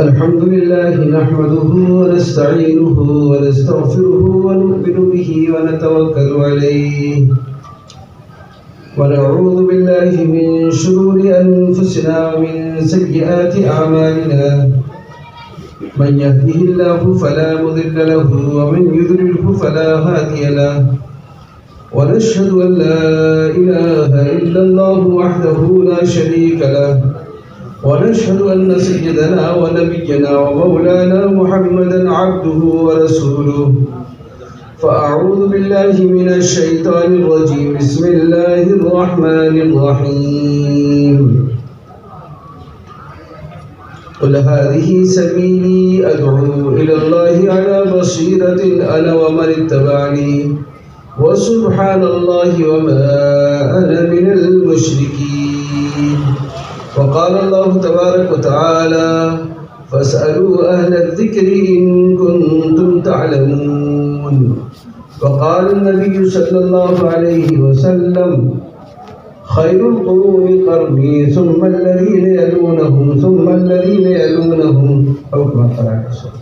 الحمد لله نحمده ونستعينه ونستغفره ونؤمن به ونتوكل عليه ونعوذ بالله من شرور أنفسنا ومن سيئات أعمالنا من يهده الله فلا مضل له ومن يضلله فلا هادي له ونشهد أن لا إله إلا الله وحده لا شريك له ونشهد أن سيدنا ونبينا ومولانا محمدا عبده ورسوله فأعوذ بالله من الشيطان الرجيم بسم الله الرحمن الرحيم قل هذه سبيلي أدعو إلى الله على بصيرة أنا ومن اتبعني وسبحان الله وما أنا من المشركين وقال الله تبارك وتعالى فاسألوا أهل الذكر إن كنتم تعلمون وقال النبي صلى الله عليه وسلم خير القرون قرني ثم الذين يلونهم ثم الذين يلونهم أو كما قال عليه الصلاة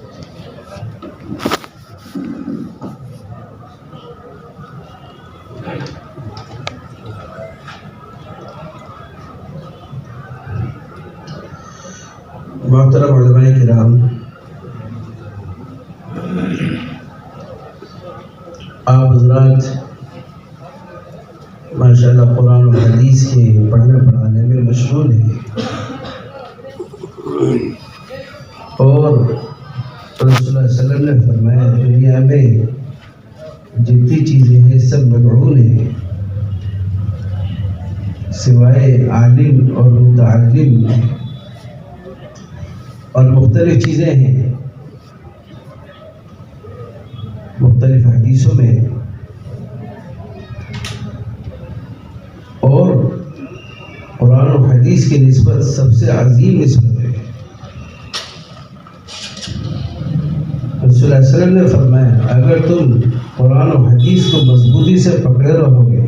محترم علماء کرام، آپ حضرات ماشاءاللہ قرآن و حدیث کے پڑھنے پڑھانے میں مشغول ہیں اور رسول اللہ صلی اللہ علیہ وسلم نے فرمایا دنیا میں جتنی چیزیں ہیں سب ملعون ہیں سوائے عالم اور متعلم اور مختلف چیزیں ہیں مختلف حدیثوں میں اور قرآن و حدیث کی نسبت سب سے عظیم نسبت ہے۔ رسول اللہ علیہ وسلم نے فرمایا اگر تم قرآن و حدیث کو مضبوطی سے پکڑے رہو گے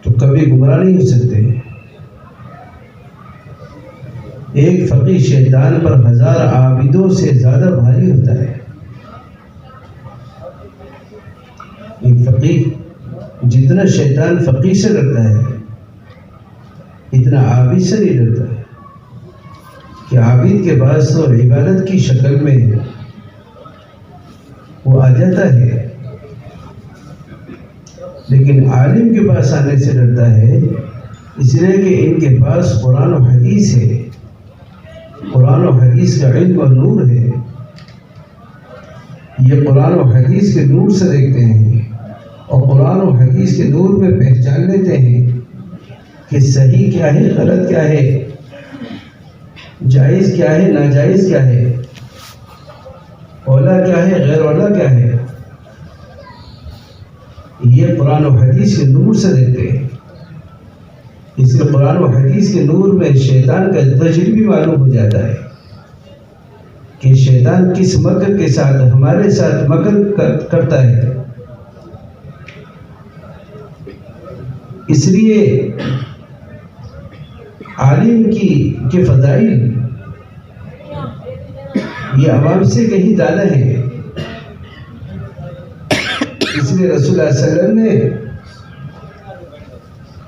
تو کبھی گمراہ نہیں ہو سکتے۔ ایک فقیہ شیطان پر 1000 عابدوں سے زیادہ بھاری ہوتا ہے۔ ایک فقیہ جتنا شیطان فقیہ سے ڈرتا ہے اتنا عابد سے نہیں ڈرتا ہے، کہ عابد کے پاس تو عبادت کی شکل میں وہ آ جاتا ہے، لیکن عالم کے پاس آنے سے ڈرتا ہے اس لیے کہ ان کے پاس قرآن و حدیث ہے، قرآن و حدیث کا علم اور نور ہے۔ یہ قرآن و حدیث کے نور سے دیکھتے ہیں اور قرآن و حدیث کے نور میں پہچان لیتے ہیں کہ صحیح کیا ہے، غلط کیا ہے، جائز کیا ہے، ناجائز کیا ہے، اولا کیا ہے، غیر اولا کیا ہے۔ یہ قرآن و حدیث کے نور سے دیکھتے ہیں۔ اس لیے قرآن و حدیث کے نور میں شیطان کا تجربہ بھی معلوم ہو جاتا ہے کہ شیطان کس مکر کے ساتھ ہمارے ساتھ مکر کرتا ہے۔ اس لیے عالم کے فضائل یہ عوام سے کہیں زیادہ ہے۔ اس لیے رسول اللہ صلی اللہ علیہ وسلم نے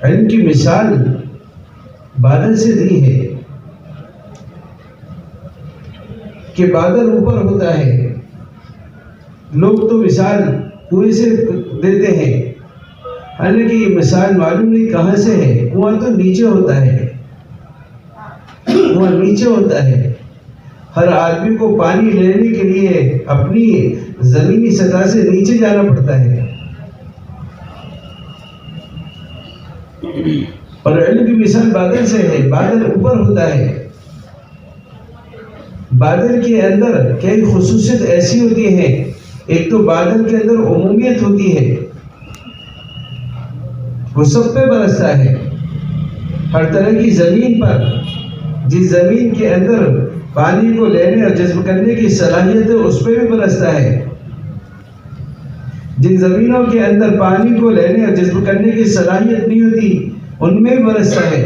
علم کی مثال بادل سے دی ہے کہ بادل اوپر ہوتا ہے، لوگ تو مثال کنویں سے دیتے ہیں، حالانکہ یہ مثال معلوم نہیں کہاں سے ہے۔ کنواں تو نیچے ہوتا ہے، کنواں نیچے ہوتا ہے۔ ہر آدمی کو پانی لینے کے لیے اپنی زمینی سطح سے نیچے جانا پڑتا ہے، اور علم کی مثال بادل سے ہے، بادل اوپر ہوتا ہے۔ بادل کے اندر کئی خصوصیت ایسی ہوتی ہیں، ایک تو بادل کے اندر عمومیت ہوتی ہے، وہ سب پہ برستا ہے، ہر طرح کی زمین پر، جس زمین کے اندر پانی کو لینے اور جذب کرنے کی صلاحیت ہے اس پہ بھی برستا ہے، جن زمینوں کے اندر پانی کو لینے اور جذب کرنے کی صلاحیت نہیں ہوتی ان میں برستا ہے۔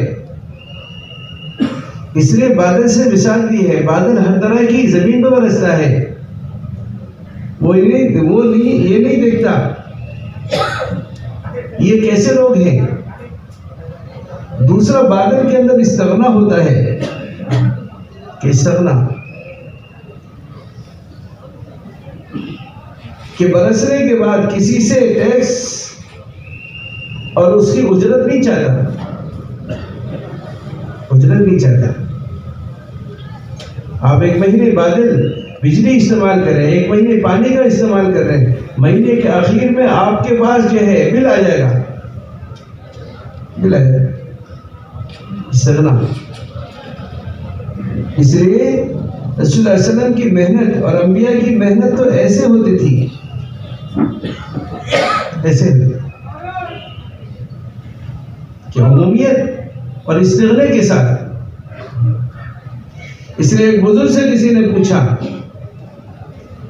اس لیے بادل سے مثال دی ہے، بادل ہر طرح کی زمین پہ برستا ہے، وہ یہ نہیں دیکھتا یہ کیسے لوگ ہیں۔ دوسرا بادل کے اندر استغنا ہوتا ہے کہ استغنا کہ برسنے کے بعد کسی سے ٹیکس اور اس کی اجرت نہیں چاہتا، اجرت نہیں چاہتا۔ آپ ایک مہینے بادل بجلی استعمال کر رہے ہیں، ایک مہینے پانی کا استعمال کر رہے ہیں، مہینے کے آخر میں آپ کے پاس جو ہے بل آ جائے گا، بل آ جائے گا، استغنا۔ اس لیے رسول اللہ علیہ وسلم کی محنت اور انبیاء کی محنت تو ایسے ہوتی تھی، ایسے کہ عمومیت اور استغنے کے ساتھ۔ اس لیے ایک بزرگ سے کسی نے پوچھا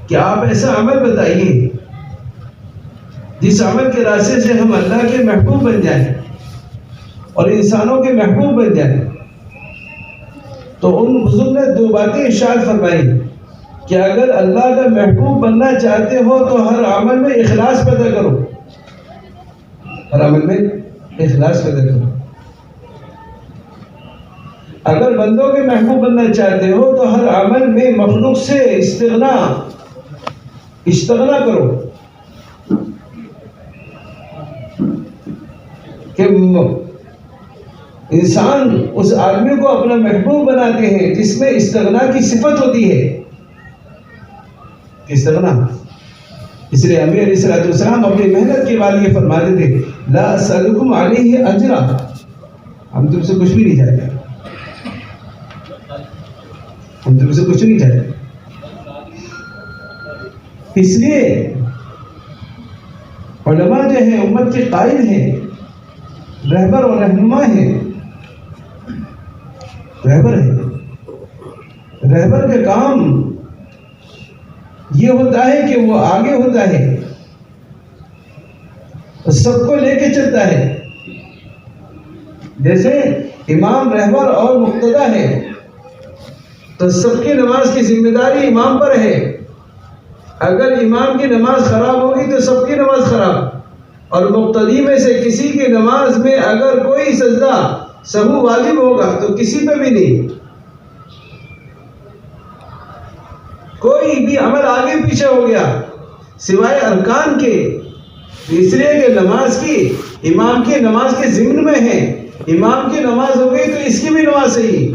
کہ آپ ایسا عمل بتائیے جس عمل کے راستے سے ہم اللہ کے محبوب بن جائیں اور انسانوں کے محبوب بن جائیں۔ تو ان بزرگ نے دو باتیں ارشاد فرمائی کہ اگر اللہ کا محبوب بننا چاہتے ہو تو ہر عمل میں اخلاص پیدا کرو، ہر عمل میں اخلاص پیدا کرو۔ اگر بندوں کے محبوب بننا چاہتے ہو تو ہر عمل میں مخلوق سے استغنا کرو، کہ انسان اس آدمی کو اپنا محبوب بناتے ہیں جس میں استغنا کی صفت ہوتی ہے، استغنا۔ اس لیے امیر علیہ السلام اپنی محنت کے بعد یہ فرماتے تھے لا اسألکم علیہ اجرا، ہم تم سے کچھ بھی نہیں چاہتے، ہم تم سے کچھ نہیں چاہتے۔ اس لیے علماء جو ہیں امت کے قائد ہیں، رہبر اور رہنما ہیں، رہبر ہے۔ رہبر کا کام یہ ہوتا ہے کہ وہ آگے ہوتا ہے، سب کو لے کے چلتا ہے۔ جیسے امام رہبر اور مقتدا ہے تو سب کی نماز کی ذمہ داری امام پر ہے۔ اگر امام کی نماز خراب ہوگی تو سب کی نماز خراب، اور مقتدی میں سے کسی کی نماز میں اگر کوئی سجدہ سہو واجب ہوگا تو کسی پہ بھی نہیں، کوئی بھی عمل آگے پیچھے ہو گیا سوائے ارکان کے، اس لیے کہ نماز کی امام کی نماز کے ضمن میں ہے، امام کی نماز ہو گئی تو اس کی بھی نماز صحیح،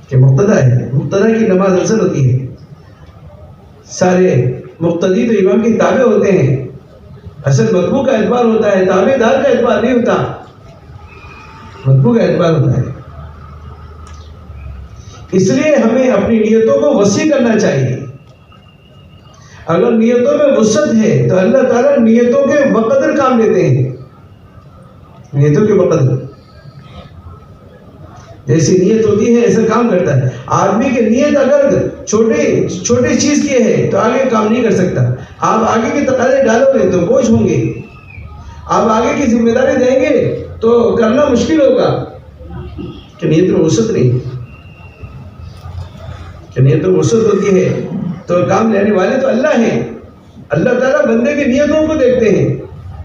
کہ مقتدی ہے، مقتدی کی نماز اثر ہوتی ہے۔ سارے مقتدی تو امام کی تابع ہوتے ہیں، اصل مطبوع کا اعتبار ہوتا ہے، تابع دار کا اعتبار نہیں ہوتا، مطبوع کا اعتبار ہوتا ہے۔ اس لیے ہمیں اپنی نیتوں کو وسیع کرنا چاہیے۔ اگر نیتوں میں وسعت ہے تو اللہ تعالیٰ نیتوں کے بقدر کام لیتے ہیں، نیتوں کے بقدر، جیسی نیت ہوتی ہے ایسا کام کرتا ہے۔ آدمی کی نیت اگر چھوٹی چیز کی ہے تو آگے کام نہیں کر سکتا، آپ آگے کے تقاضے ڈالو گے تو بوجھ ہوں گے، آپ آگے کی ذمہ داری دیں گے تو کرنا مشکل ہوگا، کہ نیت میں وسعت نہیں، کہ نیت میں وسعت ہوتی ہے تو کام لینے والے تو اللہ ہیں۔ اللہ تعالیٰ بندے کی نیتوں کو دیکھتے ہیں،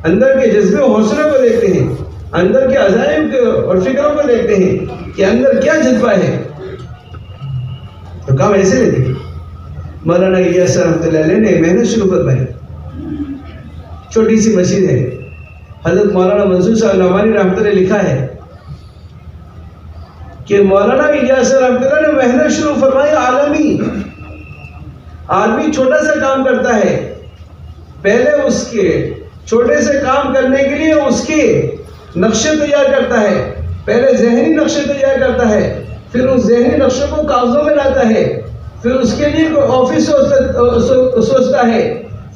اندر کے جذبے و حوصلے کو دیکھتے ہیں، اندر کے عزائم اور فکروں کو دیکھتے ہیں کہ اندر کیا جذبہ ہے، تو کام ایسے لیتے ہیں۔ مولانا الیاس رحمۃ اللہ علیہ نے محنت شروع فرمائی، چھوٹی سی مسجد ہے، حضرت مولانا منصور صاحب نعمانی رحمۃ اللہ لکھا ہے کہ مولانا الیاس رحمۃ اللہ نے محنت شروع فرمائی عالمی۔ آدمی چھوٹا سا کام کرتا ہے، پہلے اس کے چھوٹے سے کام کرنے کے لیے اس کے نقشے تیار کرتا ہے، پہلے ذہنی نقشے تیار کرتا ہے، پھر اس ذہنی نقشے کو کاغذوں میں لاتا ہے، پھر اس کے لیے کوئی آفس سوچتا ہے،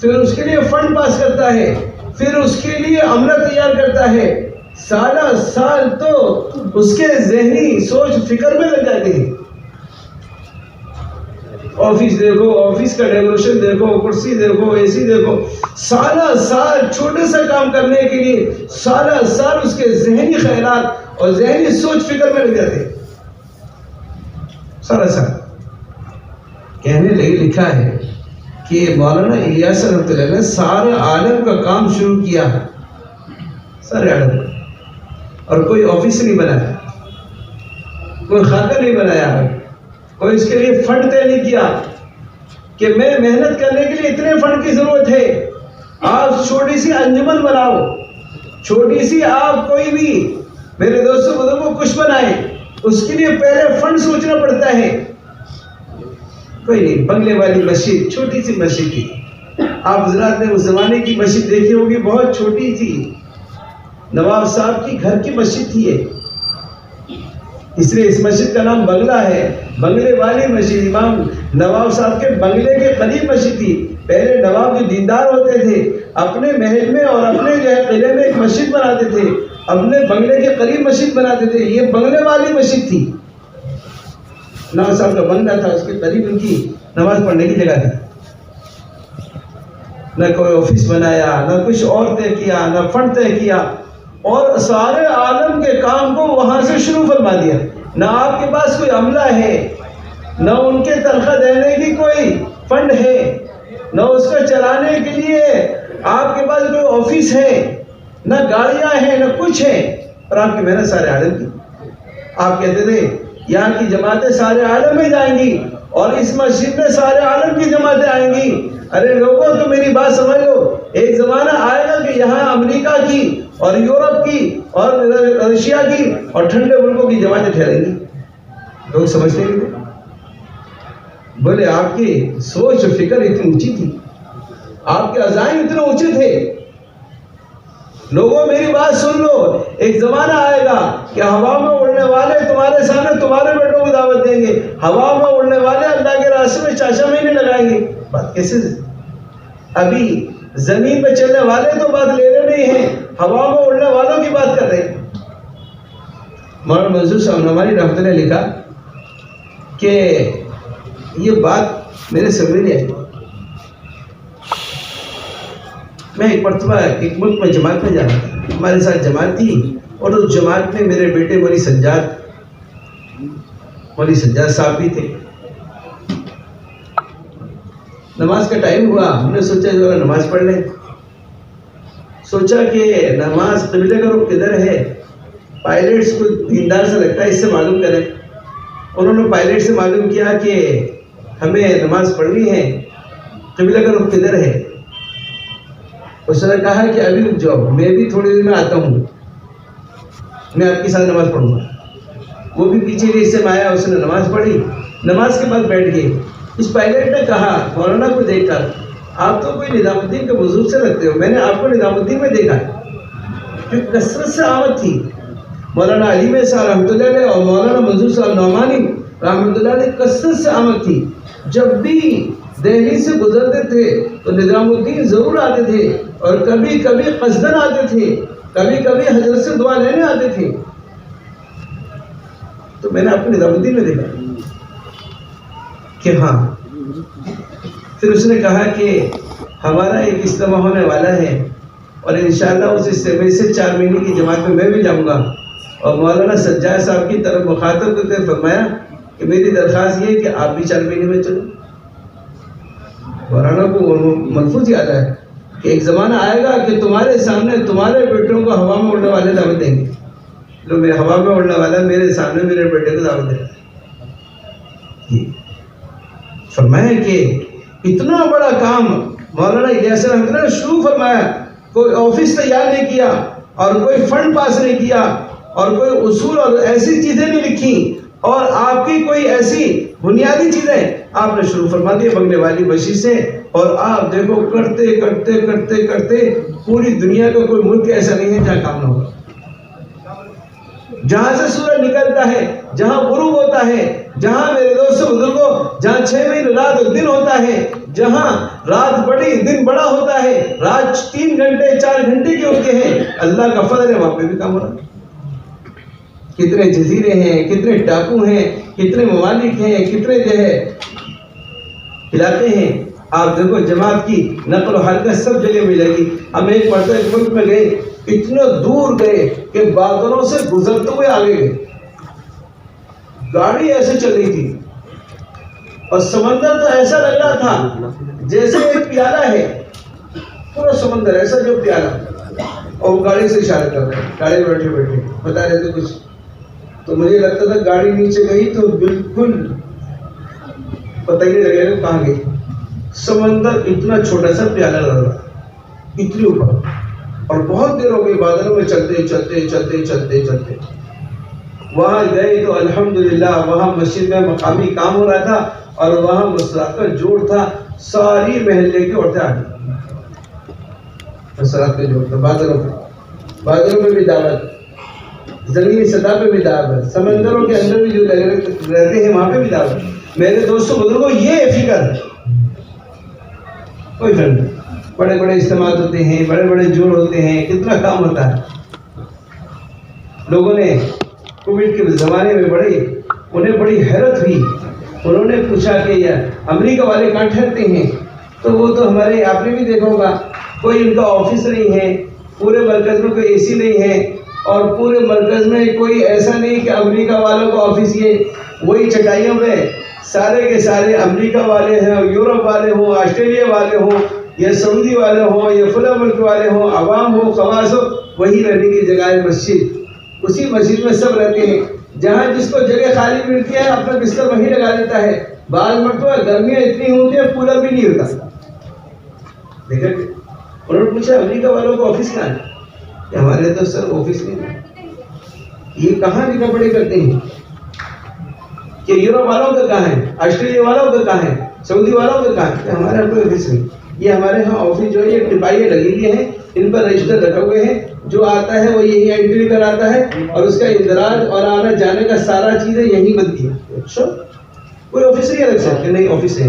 پھر اس کے لیے فنڈ پاس کرتا ہے، پھر اس کے لیے عملہ تیار کرتا ہے۔ سالہ سال تو اس کے ذہنی سوچ فکر میں لگ جاتے ہیں۔ آفس دیکھو، آفس کا ڈیکوریشن دیکھو، کرسی دیکھو، اے سی دیکھو، سالہ سال چھوٹے سے کام کرنے کے لیے سالہ سال اس کے ذہنی خیالات اور ذہنی سوچ فکر میں لگ جاتے. سر کہنے لگے لکھا ہے کہ مولانا الیاس رحمۃ اللہ نے سارے عالم کا کام شروع کیا, سارے عالم کا, اور کوئی آفس نہیں بنایا, کوئی خاکہ نہیں بنایا, کوئی اس کے لیے فنڈ طے نہیں کیا کہ میں محنت کرنے کے لیے اتنے فنڈ کی ضرورت ہے. آپ چھوٹی سی انجمن بناؤ, چھوٹی سی آپ کوئی بھی میرے دوستوں بزرگوں کچھ بنائیں, اس کے لیے پہلے فنڈ سوچنا پڑتا ہے. کوئی نہیں, بنگلے والی مسجد چھوٹی سی مسجد تھی. آپ حضرات نے اس زمانے کی مسجد دیکھی ہوگی, بہت چھوٹی تھی. نواب صاحب کی گھر کی مسجد تھی یہ, اس لیے اس مسجد کا نام بنگلہ ہے, بنگلے والی مسجد. امام نواب صاحب کے بنگلے کے قریب مسجد تھی. پہلے نواب جو دیندار ہوتے تھے اپنے محل میں اور اپنے جو ہے قلعے میں ایک مسجد بناتے تھے, اپنے بنگلے کے قریب مسجد بناتے تھے. یہ بنگلے والی مسجد تھی. نواب صاحب کا بنگلہ تھا, اس کے قریب ان کی نماز پڑھنے کی جگہ تھی. نہ کوئی آفس بنایا, نہ کچھ اور طے کیا, نہ فنڈ طے کیا, اور سارے عالم کے کام کو وہاں سے شروع فرما دیا. نہ آپ کے پاس کوئی عملہ ہے, نہ ان کے تنخواہ دینے کی کوئی فنڈ ہے, نہ اس کو چلانے کے لیے آپ کے پاس کوئی آفس ہے, نہ گاڑیاں ہیں, نہ کچھ ہے, اور آپ کی محنت سارے عالم کی. آپ کہتے تھے یہاں کی جماعتیں سارے عالم میں جائیں گی اور اس مسجد میں سارے عالم کی جماعتیں آئیں گی. ارے لوگوں تو میری بات سمجھ لو, ایک زمانہ آئے گا کہ یہاں امریکہ کی اور یورپ کی اور رشیا کی اور ٹھنڈے ملکوں کی جماعتیں ٹھہریں گی. لوگ سمجھتے نہیں تھے. بولے آپ کی سوچ و فکر اتنی اونچی تھی, آپ کے عزائم اتنے اونچے تھے. لوگوں میری بات سن لو, ایک زمانہ آئے گا کہ ہوا میں اڑنے والے تمہارے سامنے تمہارے بیٹوں کو دعوت دیں گے, ہوا میں اڑنے والے اللہ کے راستے میں چاچا مہینے لگائیں گے. بات کیسے؟ ابھی زمین پہ چلنے والے تو بات لے رہے نہیں ہیں, ہوا میں اڑنے والوں کی بات کر رہے ہیں. مولانا منظور صاحب نعمانی رحمۃ اللہ نے لکھا کہ یہ بات میرے سمجھ نہیں آئی. میں ایک مرتبہ ایک ملک میں جماعت میں جا رہا تھا, ہمارے ساتھ جماعت تھی, اور اس جماعت میں میرے بیٹے مولوی سجاد صاحب بھی تھے. نماز کا ٹائم ہوا, ہم نے سوچا جو نماز پڑھ لیں. سوچا کہ نماز قبلے کا رخ کدھر ہے, پائلٹس کو دیندار سے لگتا ہے, اس سے معلوم کریں. انہوں نے پائلٹ سے معلوم کیا کہ ہمیں نماز پڑھنی ہے, قبلے کا رخ کدھر ہے. اس نے کہا کہ ابھی رک جاؤ, میں بھی تھوڑی دیر میں آتا ہوں, میں آپ کے ساتھ نماز پڑھوں گا. وہ بھی پیچھے کے حصے میں آیا, اس نے نماز پڑھی, نماز کے بعد بیٹھ گئے. اس پائلٹ نے کہا مولانا کو دیکھ کر, آپ تو کوئی نظام الدین کے بزرگ سے لگتے ہو, میں نے آپ کو نظام الدین میں دیکھا کہ کثرت سے آمد تھی. مولانا علیم صاحب رحمۃ اللہ علیہ اور مولانا منظور صاحب نعمانی رحمۃ اللہ علیہ کثرت سے آمد تھی. جب بھی دہلی سے گزرتے تھے تو نظام الدین ضرور آتے تھے, اور کبھی کبھی قصدن آتے تھے, کبھی کبھی حضرت سے دعا لینے آتے تھے. تو میں نے آپ کو نظام الدین میں دیکھا کہ ہاں. پھر اس نے کہا کہ ہمارا ایک اجتماع ہونے والا ہے, اور انشاءاللہ اس اجتماع سے 4 مہینے کی جماعت میں بھی جاؤں گا. اور مولانا سجاد صاحب کی طرف مخاطب کرتے فرمایا کہ میری درخواست یہ ہے کہ آپ بھی 4 مہینے میں چلو. مولانا کو ملفوظ یاد ہے کہ ایک زمانہ آئے گا کہ تمہارے سامنے تمہارے بیٹوں کو ہوا میں اڑنے والے دعوت دیں گے. لو میں ہوا میں اڑنے والا میرے سامنے میرے بیٹے کو دعوت دے رہا ہے. فرمایا کہ اتنا بڑا کام مولانا الیاس رحمۃ اللہ نے شروع فرمایا. کوئی آفس تیار نہیں کیا, اور کوئی فنڈ پاس نہیں کیا, اور کوئی اصول اور ایسی چیزیں نہیں لکھی, اور آپ کی کوئی ایسی بنیادی چیزیں آپ نے شروع فرما دی بنگلے والی مسجد سے. اور آپ دیکھو کرتے کرتے کرتے کرتے پوری دنیا کا کوئی ملک ایسا نہیں ہے جہاں کام نہ ہوگا. جہاں سے سورج نکلتا ہے, جہاں غروب ہوتا ہے, جہاں میرے دوستوں بزرگوں جہاں 6 مہینے رات اور دن ہوتا ہے, جہاں رات بڑی دن بڑا ہوتا ہے, رات 3 گھنٹے 4 گھنٹے کے ہوتے ہیں, اللہ کا فضل ہے وہاں پہ بھی کام ہو رہا ہے. کتنے جزیرے ہیں, کتنے ٹاپو ہیں, کتنے ممالک ہیں, کتنے جو ہے علاقے ہیں, آپ دیکھو جماعت کی نقل و حرکت سب جگہ ملے گی. ہم ایک مرتبہ ایک ملک میں گئے, اتنے دور گئے کہ بادلوں سے گزرتے ہوئے آگے گئے, گاڑی ایسے چل رہی تھی اور سمندر تو ایسا لگ رہا تھا جیسے ایک پیالہ ہے, پورا سمندر ایسا جو پیالہ, اور وہ گاڑی سے اشارہ کر رہے ہیں, گاڑی میں بیٹھے بیٹھے بتا رہے تھے کچھ. تو مجھے لگتا تھا گاڑی نیچے گئی تو بالکل پتہ ہی نہیں لگے گا کہاں گئی. سمندر اتنا چھوٹا سا پیالہ لگ رہا, اتنی اوپر, اور بہت دیر ہو گئی بادلوں میں چلتے چلتے چلتے چلتے چلتے. وہاں گئے تو الحمدللہ وہاں مسجد میں مقامی کام ہو رہا تھا اور وہاں مسلات کا جوڑ تھا, ساری محلے کی عورتیں آ گئی. مسلات کا جوڑ تھا, بادلوں میں بھی دعوت, زمینی سطح پہ بھی دعوت, سمندروں کے اندر بھی جو رہتے ہیں وہاں پہ بھی دعوت. میرے دوستوں بزرگوں یہ فکر ہے, کوئی فرق نہیں. بڑے بڑے اجتماعات ہوتے ہیں, بڑے بڑے جوڑ ہوتے ہیں, کتنا کام ہوتا ہے. لوگوں نے کووڈ کے زمانے میں انہیں بڑی حیرت ہوئی. انہوں نے پوچھا کہ یہ امریکہ والے کہاں ٹھہرتے ہیں؟ تو وہ تو ہمارے, آپ نے بھی دیکھا ہوگا, کوئی ان کا آفس نہیں ہے, پورے مرکز میں کوئی اے سی نہیں ہے, اور پورے مرکز میں کوئی ایسا نہیں کہ امریکہ والوں کا آفس, یہ وہی چٹائیوں میں سارے کے سارے امریکہ والے ہیں, یورپ والے ہوں, آسٹریلیا والے ہوں, یا سعودی والے ہوں, یا فلاں ملک والے ہوں, عوام ہو, خواص ہو, وہی رہنے کی جگہ ہے مسجد. اسی مسجد میں سب رہتے ہیں. جہاں جس کو جگہ خالی ملتی ہے اپنا بستر وہیں لگا دیتا ہے. بعض مرتبہ گرمیاں اتنی ہوتی ہیں کولر بھی نہیں ہوتا. دیکھا, انہوں نے پوچھا امریکہ والوں کو آفس کہاں ہے؟ کہ ہمارے تو سر آفس نہیں ہے. یہ کہاں لکھا پڑھی کرتے ہیں کہ یورپ والوں کا کہاں ہے, آسٹریلیا والوں کا کہاں ہے, سعودی والوں کا کہاں ہے؟ کہ ہمارا کوئی آفس نہیں. یہ ہمارے ہاں آفس جو ہے یہ ٹپائیاں لگی ہوئی ہیں, ان پر رجسٹر رکھے ہوئے ہیں, جو آتا ہے وہ یہی انٹری کراتا ہے اور اس کا اندراج اور آنا جانے کا سارا چیزیں یہی بنتی ہے. اچھا, کوئی آفس نہیں الگ سے؟ کہ نہیں آفس ہے,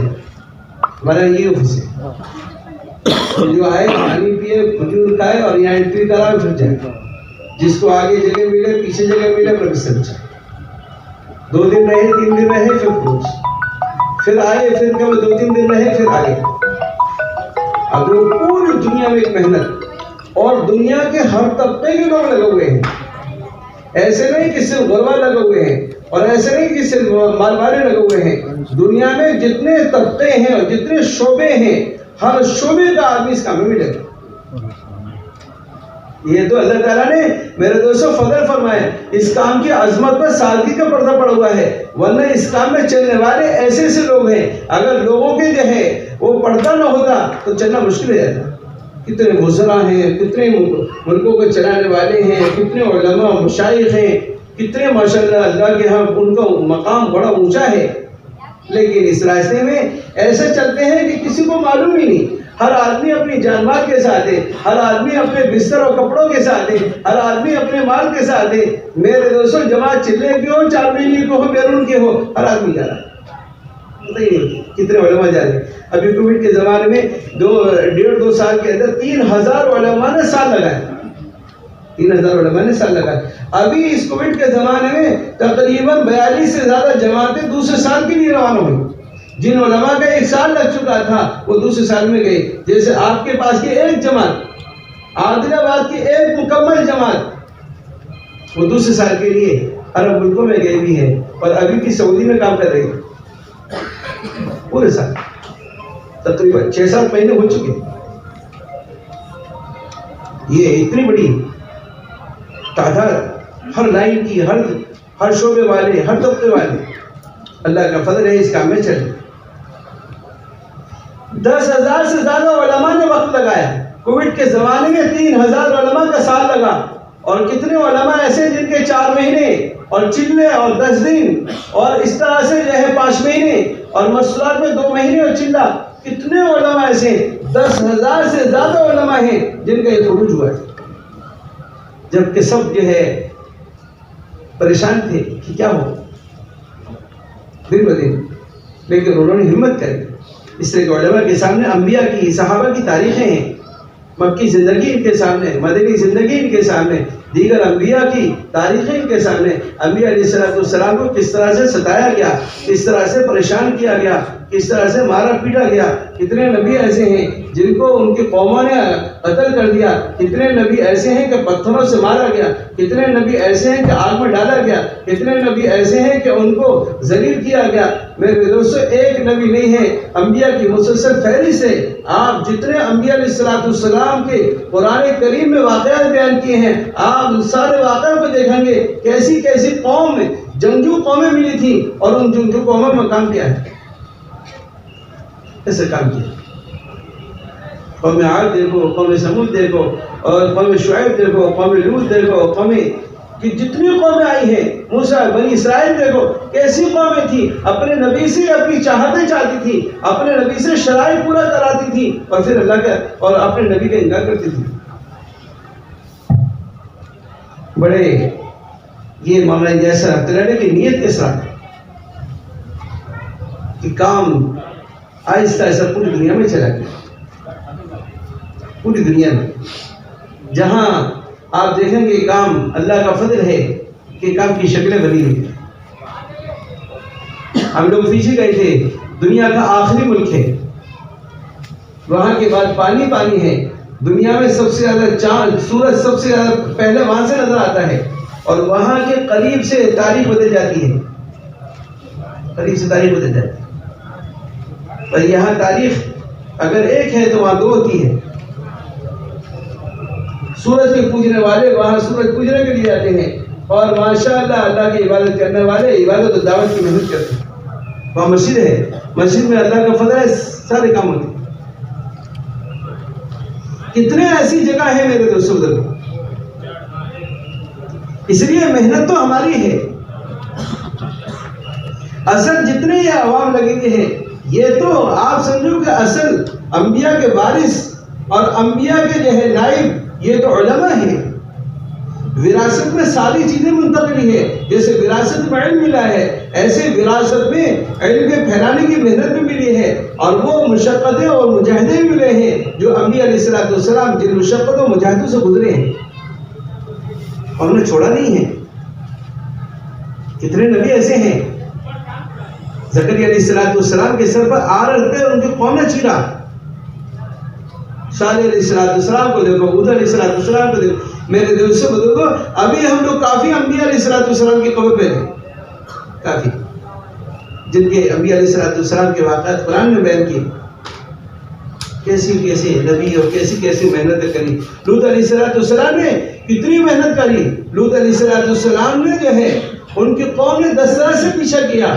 ہمارا یہ آفس ہے. جو آئے پانی پیے, کھجور کھائے اور یہاں انٹری کرا پھر جائے. جس کو آگے جگہ ملے, پیچھے جگہ ملے, پروفیسر جائے. 2 دن رہے, 3 دن رہے, پھر کروز, پھر آئے, پھر کبھی 2-3 دن رہے, پھر آگے. اب پوری دنیا میں ایک محنت, اور دنیا کے ہر طبقے کے لوگ لگے ہوئے ہیں. ایسے نہیں کہ صرف غربا لگے ہوئے ہیں, اور ایسے نہیں کہ صرف مال والے لگے ہوئے ہیں. دنیا میں جتنے طبقے ہیں اور جتنے شعبے ہیں, ہر شعبے کا آدمی اس کام میں ملے گا. یہ تو اللہ تعالیٰ نے میرے دوستوں فضل فرمایا. اس کام کی عظمت پر سادگی کا پردہ پڑا ہوا ہے, ورنہ اس کام میں چلنے والے ایسے ایسے لوگ ہیں, اگر لوگوں کے جو ہے وہ پردہ نہ ہوتا تو چلنا مشکل ہو جاتا. کتنے وزراء ہیں, کتنے ملکوں کو چلانے والے ہیں, کتنے علماء مشائخ ہیں, کتنے ماشاءاللہ اللہ کے ہاں ان کا مقام بڑا اونچا ہے. لیکن اس راستے میں ایسے چلتے ہیں کہ کسی کو معلوم ہی نہیں. ہر آدمی اپنی جان مال کے ساتھ ہے, ہر آدمی اپنے بستر اور کپڑوں کے ساتھ ہے, ہر آدمی اپنے مال کے ساتھ ہے. میرے دوستوں جماعت چلے کی ہو, 4 مہینے کی ہو, بیرون کے ہو, ہر آدمی جا رہا ہے. پتہ ہی نہیں کتنے علماء جا رہے ہیں. ابھی کووڈ کے زمانے میں 1.5-2 سال کے اندر 3000 علماء نے سال لگائے. 3000 علماء نے سال لگائے. ابھی اس کووڈ کے زمانے میں تقریباً 42 سے زیادہ جماعتیں دوسرے سال کے لیے روانہ ہوئی. جن علماء کا 1 سال لگ چکا تھا وہ دوسرے سال میں گئے. جیسے آپ کے پاس کی ایک جماعت, عادل آباد کی ایک مکمل جماعت, وہ دوسرے سال کے لیے عرب ملکوں میں گئی بھی ہے, اور ابھی بھی سعودی میں کام کر رہی ہے. پورے سال تقریباً 6-7 مہینے ہو چکے. یہ اتنی بڑی تعداد, ہر لائن کی, ہر شعبے والے, ہر طبقے والے, اللہ کا فضل ہے اس کام میں چلے. 10,000 سے زیادہ علماء نے وقت لگایا. کووڈ کے زمانے میں 3,000 علماء کا سال لگا. اور کتنے علماء ایسے جن کے 4 مہینے اور چلے اور 10 دن اور اس طرح سے جو ہے 5 مہینے اور مسئلات میں 2 مہینے اور چلا. کتنے علماء ایسے 10,000 سے زیادہ علماء ہیں جن کا یہ خروج ہوا ہے. جبکہ سب جو ہے پریشان تھے کہ کیا ہو دن بدن, لیکن انہوں نے ہمت کری. اس طرح کے علماء کے سامنے انبیاء کی, صحابہ کی تاریخیں ہیں. مکی زندگی ان کے سامنے, مدنی زندگی ان کے سامنے, دیگر انبیاء کی تاریخیں ان کے سامنے، انبیاء علیہ السلام کو کس طرح سے ستایا گیا، کس طرح سے پریشان کیا گیا، کس طرح سے مارا پیٹا گیا. کتنے نبی ایسے ہیں جن کو ان کی قوموں نے قتل کر دیا، کتنے نبی ایسے ہیں کہ پتھروں سے مارا گیا، کتنے نبی ایسے ہیں کہ آگ میں ڈالا گیا، کتنے نبی ایسے ہیں کہ ان کو ذلیل کیا گیا. میرے دوستو ایک نبی نہیں ہے، انبیاء کی مسلسل فہرست ہے. آپ جتنے انبیاء علیہ السلام کے قرآن کریم میں واقعات بیان کیے ہیں، آپ سارے واقعات کو دیکھیں گے کیسی کیسی قوم میں جنگجو قومیں ملی تھی اور ان جنگجو قوموں میں کام کیا ہے، کیسے کام کیا. قوم عاد دیکھو، قوم سمود دیکھو، اور قوم شعیب دیکھو، قوم لوط دیکھو، قوم کہ جتنی قومیں آئی ہیں، موسیٰ بنی اسرائیل دیکھو کیسی قومیں تھی، اپنے نبی سے اپنی چاہتیں چاہتی تھی، اپنے نبی سے شرائع پورا کراتی تھی، اور پھر اللہ کا اور اپنے نبی کا انکار کرتی تھی. بڑے یہ معاملہ جیسا رکھتے رہنے کی نیت کے ساتھ کہ کام آہستہ آہستہ پوری دنیا میں چلا گیا. پوری دنیا میں جہاں آپ دیکھیں گے کام اللہ کا فضل ہے کہ کام کی شکلیں بنی ہوئی. ہم لوگ فیجی گئے تھے، دنیا کا آخری ملک ہے، وہاں کے بعد پانی پانی ہے، دنیا میں سب سے زیادہ چاند سورج سب سے زیادہ پہلے وہاں سے نظر آتا ہے، اور وہاں کے قریب سے تاریخ بدل جاتی ہے، قریب سے تاریخ بدل جاتی ہے. اور یہاں تاریخ اگر ایک ہے تو وہاں دو ہوتی ہے. سورج کے پوجنے والے وہاں سورج پوجنے کے لیے جاتے ہیں، اور ماشاءاللہ اللہ کی عبادت کرنے والے عبادت و دعوت کی محنت کرتے ہیں. وہاں مسجد ہے، مسجد میں اللہ کا فضل ہے، سارے کام ہوتے ہیں. کتنے ایسی جگہ ہیں میرے دوستوں ادھر. اس لیے محنت تو ہماری ہے، اصل جتنے یہ عوام لگے ہوئے ہیں یہ تو آپ سمجھو کہ اصل انبیاء کے وارث اور انبیاء کے جو ہے نائب یہ تو علماء ہیں. وراثت میں ساری چیزیں منتقلی ہے، جیسے وراثت میں علم ملا ہے ایسے وراثت میں علم کے پھیلانے کی محنت بھی ملی ہے، اور وہ مشقتیں اور مجاہدے بھی ملے ہیں جو انبیاء علیہ السلام جن مشقتوں مجاہدوں سے گزرے ہیں اور انہیں چھوڑا نہیں ہے. کتنے نبی ایسے ہیں، زکریا علیہ السلام کے سر پر آر رکھ کر ان کی قوم نے چیرا. صالح علیہ السلام کو دیکھو، ہود علیہ السلام کو دیکھو. میرے دل سے بزرگوں ابھی ہم لوگ کافی انبیاء علیہ السلام کی قبر پہ ہیں، کافی جن کے انبیاء علیہ السلام کے واقعات قرآن میں بیان کیے. کیسی کیسی نبی اور کیسی کیسی محنت کری. لوط علیہ السلام نے کتنی محنت کری. لوط علیہ السلام نے جو ہے ان کی قوم نے 10 طرح سے پیچھا کیا،